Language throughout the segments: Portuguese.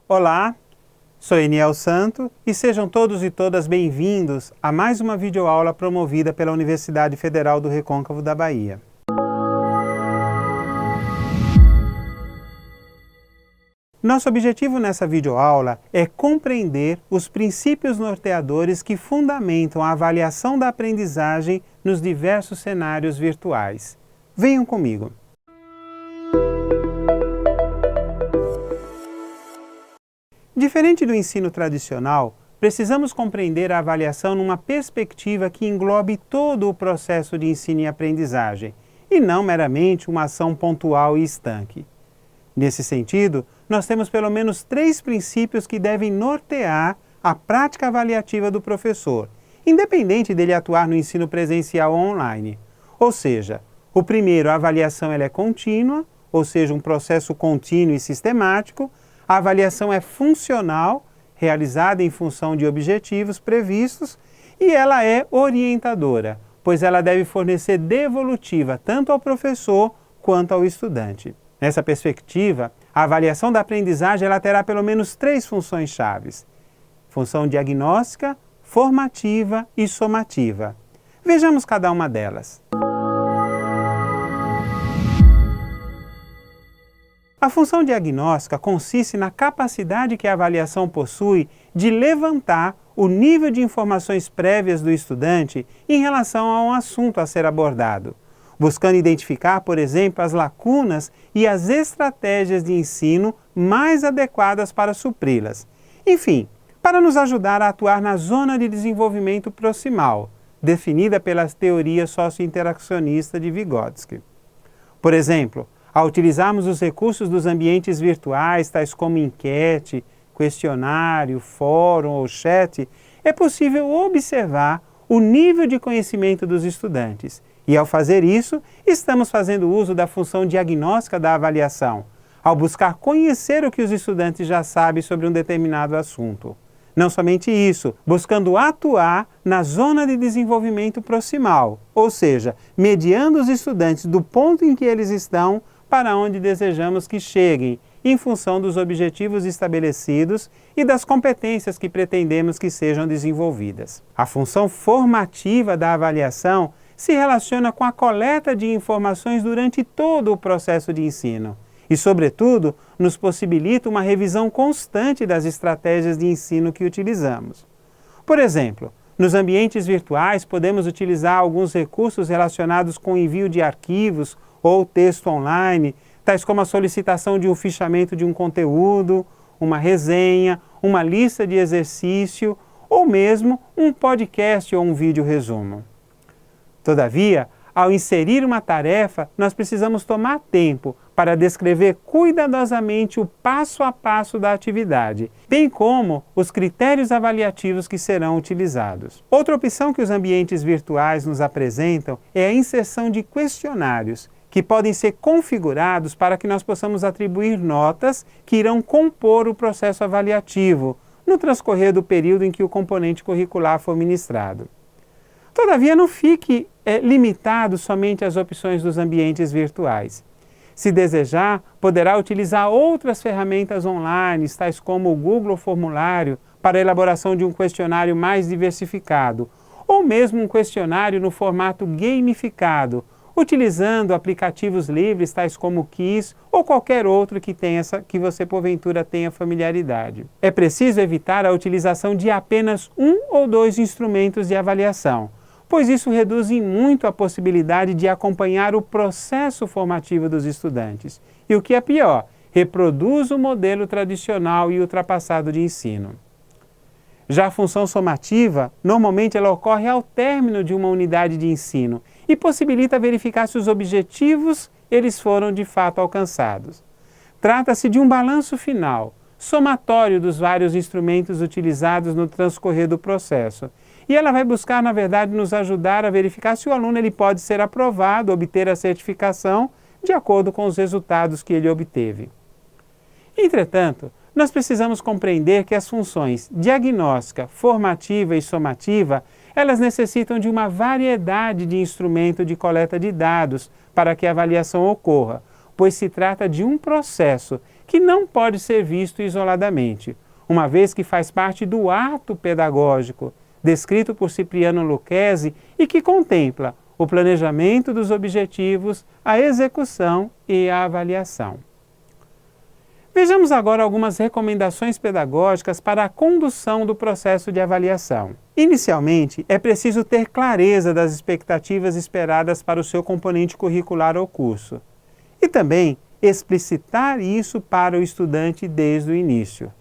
Olá, sou Eniel Santo e sejam todos e todas bem-vindos a mais uma videoaula promovida pela Universidade Federal do Recôncavo da Bahia. Nosso objetivo nessa videoaula é compreender os princípios norteadores que fundamentam a avaliação da aprendizagem nos diversos cenários virtuais. Venham comigo! Diferente do ensino tradicional, precisamos compreender a avaliação numa perspectiva que englobe todo o processo de ensino e aprendizagem, e não meramente uma ação pontual e estanque. Nesse sentido, nós temos pelo menos 3 princípios que devem nortear a prática avaliativa do professor, independente dele atuar no ensino presencial ou online. Ou seja, o primeiro, a avaliação ela é contínua, ou seja, um processo contínuo e sistemático. A avaliação é funcional, realizada em função de objetivos previstos, e ela é orientadora, pois ela deve fornecer devolutiva tanto ao professor quanto ao estudante. Nessa perspectiva, a avaliação da aprendizagem ela terá pelo menos 3 funções chaves: função diagnóstica, formativa e somativa. Vejamos cada uma delas. A função diagnóstica consiste na capacidade que a avaliação possui de levantar o nível de informações prévias do estudante em relação a um assunto a ser abordado, buscando identificar, por exemplo, as lacunas e as estratégias de ensino mais adequadas para supri-las. Enfim, para nos ajudar a atuar na zona de desenvolvimento proximal, definida pela teoria socio-interaccionista de Vygotsky. Por exemplo, ao utilizarmos os recursos dos ambientes virtuais, tais como enquete, questionário, fórum ou chat, é possível observar o nível de conhecimento dos estudantes. E ao fazer isso, estamos fazendo uso da função diagnóstica da avaliação, ao buscar conhecer o que os estudantes já sabem sobre um determinado assunto. Não somente isso, buscando atuar na zona de desenvolvimento proximal, ou seja, mediando os estudantes do ponto em que eles estão para onde desejamos que cheguem, em função dos objetivos estabelecidos e das competências que pretendemos que sejam desenvolvidas. A função formativa da avaliação se relaciona com a coleta de informações durante todo o processo de ensino e, sobretudo, nos possibilita uma revisão constante das estratégias de ensino que utilizamos. Por exemplo, nos ambientes virtuais podemos utilizar alguns recursos relacionados com o envio de arquivos ou texto online, tais como a solicitação de um fichamento de um conteúdo, uma resenha, uma lista de exercício ou mesmo um podcast ou um vídeo resumo. Todavia, ao inserir uma tarefa, nós precisamos tomar tempo para descrever cuidadosamente o passo a passo da atividade, bem como os critérios avaliativos que serão utilizados. Outra opção que os ambientes virtuais nos apresentam é a inserção de questionários, que podem ser configurados para que nós possamos atribuir notas que irão compor o processo avaliativo no transcorrer do período em que o componente curricular for ministrado. Todavia, não fique limitado somente às opções dos ambientes virtuais. Se desejar, poderá utilizar outras ferramentas online, tais como o Google Formulário, para a elaboração de um questionário mais diversificado, ou mesmo um questionário no formato gamificado, utilizando aplicativos livres, tais como o Quiz ou qualquer outro que você porventura tenha familiaridade. É preciso evitar a utilização de apenas 1 ou 2 instrumentos de avaliação, pois isso reduz em muito a possibilidade de acompanhar o processo formativo dos estudantes. E o que é pior, reproduz o modelo tradicional e ultrapassado de ensino. Já a função somativa, normalmente ela ocorre ao término de uma unidade de ensino e possibilita verificar se os objetivos eles foram de fato alcançados. Trata-se de um balanço final, somatório dos vários instrumentos utilizados no transcorrer do processo. E ela vai buscar, na verdade, nos ajudar a verificar se o aluno ele pode ser aprovado, obter a certificação, de acordo com os resultados que ele obteve. Entretanto, nós precisamos compreender que as funções diagnóstica, formativa e somativa, elas necessitam de uma variedade de instrumentos de coleta de dados para que a avaliação ocorra, pois se trata de um processo que não pode ser visto isoladamente, uma vez que faz parte do ato pedagógico, descrito por Cipriano Lucchesi e que contempla o planejamento dos objetivos, a execução e a avaliação. Vejamos agora algumas recomendações pedagógicas para a condução do processo de avaliação. Inicialmente, é preciso ter clareza das expectativas esperadas para o seu componente curricular ou curso. E também explicitar isso para o estudante desde o início.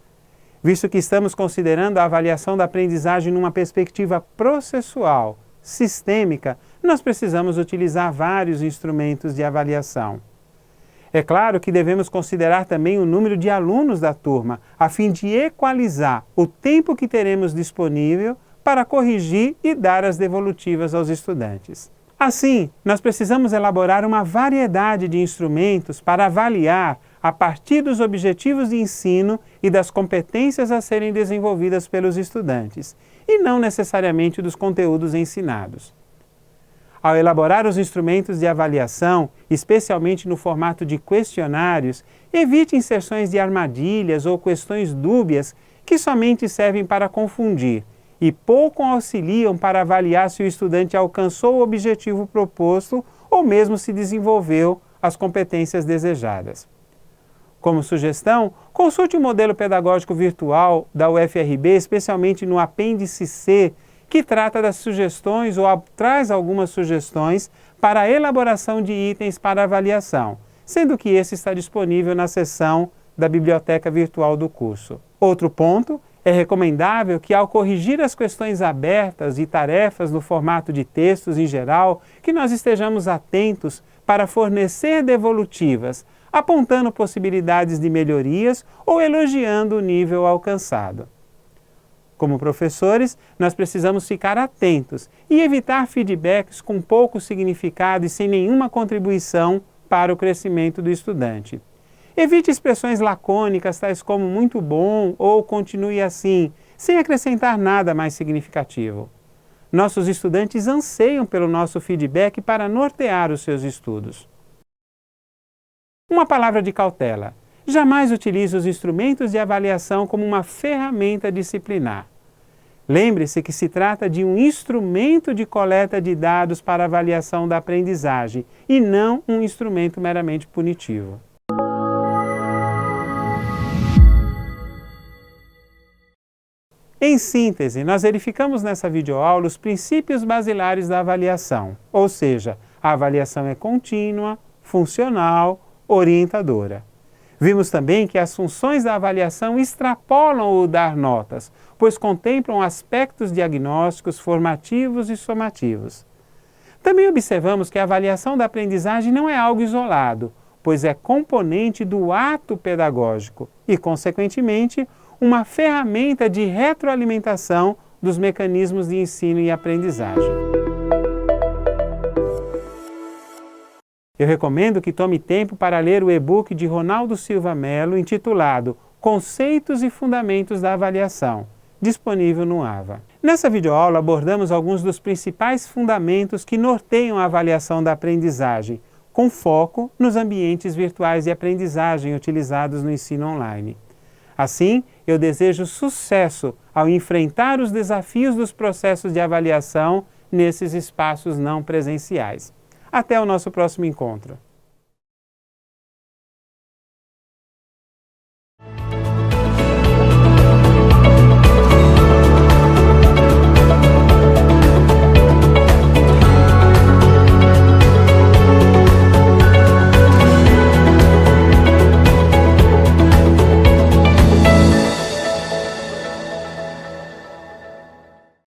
Visto que estamos considerando a avaliação da aprendizagem numa perspectiva processual, sistêmica, nós precisamos utilizar vários instrumentos de avaliação. É claro que devemos considerar também o número de alunos da turma, a fim de equalizar o tempo que teremos disponível para corrigir e dar as devolutivas aos estudantes. Assim, nós precisamos elaborar uma variedade de instrumentos para avaliar a partir dos objetivos de ensino e das competências a serem desenvolvidas pelos estudantes, e não necessariamente dos conteúdos ensinados. Ao elaborar os instrumentos de avaliação, especialmente no formato de questionários, evite inserções de armadilhas ou questões dúbias que somente servem para confundir e pouco auxiliam para avaliar se o estudante alcançou o objetivo proposto ou mesmo se desenvolveu as competências desejadas. Como sugestão, consulte o modelo pedagógico virtual da UFRB, especialmente no apêndice C, que trata das sugestões ou traz algumas sugestões para a elaboração de itens para avaliação, sendo que esse está disponível na seção da biblioteca virtual do curso. Outro ponto, é recomendável que ao corrigir as questões abertas e tarefas no formato de textos em geral, que nós estejamos atentos para fornecer devolutivas, apontando possibilidades de melhorias ou elogiando o nível alcançado. Como professores, nós precisamos ficar atentos e evitar feedbacks com pouco significado e sem nenhuma contribuição para o crescimento do estudante. Evite expressões lacônicas tais como muito bom ou continue assim, sem acrescentar nada mais significativo. Nossos estudantes anseiam pelo nosso feedback para nortear os seus estudos. Uma palavra de cautela. Jamais utilize os instrumentos de avaliação como uma ferramenta disciplinar. Lembre-se que se trata de um instrumento de coleta de dados para avaliação da aprendizagem e não um instrumento meramente punitivo. Em síntese, nós verificamos nessa videoaula os princípios basilares da avaliação, ou seja, a avaliação é contínua, funcional, orientadora. Vimos também que as funções da avaliação extrapolam o dar notas, pois contemplam aspectos diagnósticos, formativos e somativos. Também observamos que a avaliação da aprendizagem não é algo isolado, pois é componente do ato pedagógico e, consequentemente, uma ferramenta de retroalimentação dos mecanismos de ensino e aprendizagem. Eu recomendo que tome tempo para ler o e-book de Ronaldo Silva Mello, intitulado Conceitos e Fundamentos da Avaliação, disponível no AVA. Nessa videoaula abordamos alguns dos principais fundamentos que norteiam a avaliação da aprendizagem, com foco nos ambientes virtuais de aprendizagem utilizados no ensino online. Assim, eu desejo sucesso ao enfrentar os desafios dos processos de avaliação nesses espaços não presenciais. Até o nosso próximo encontro.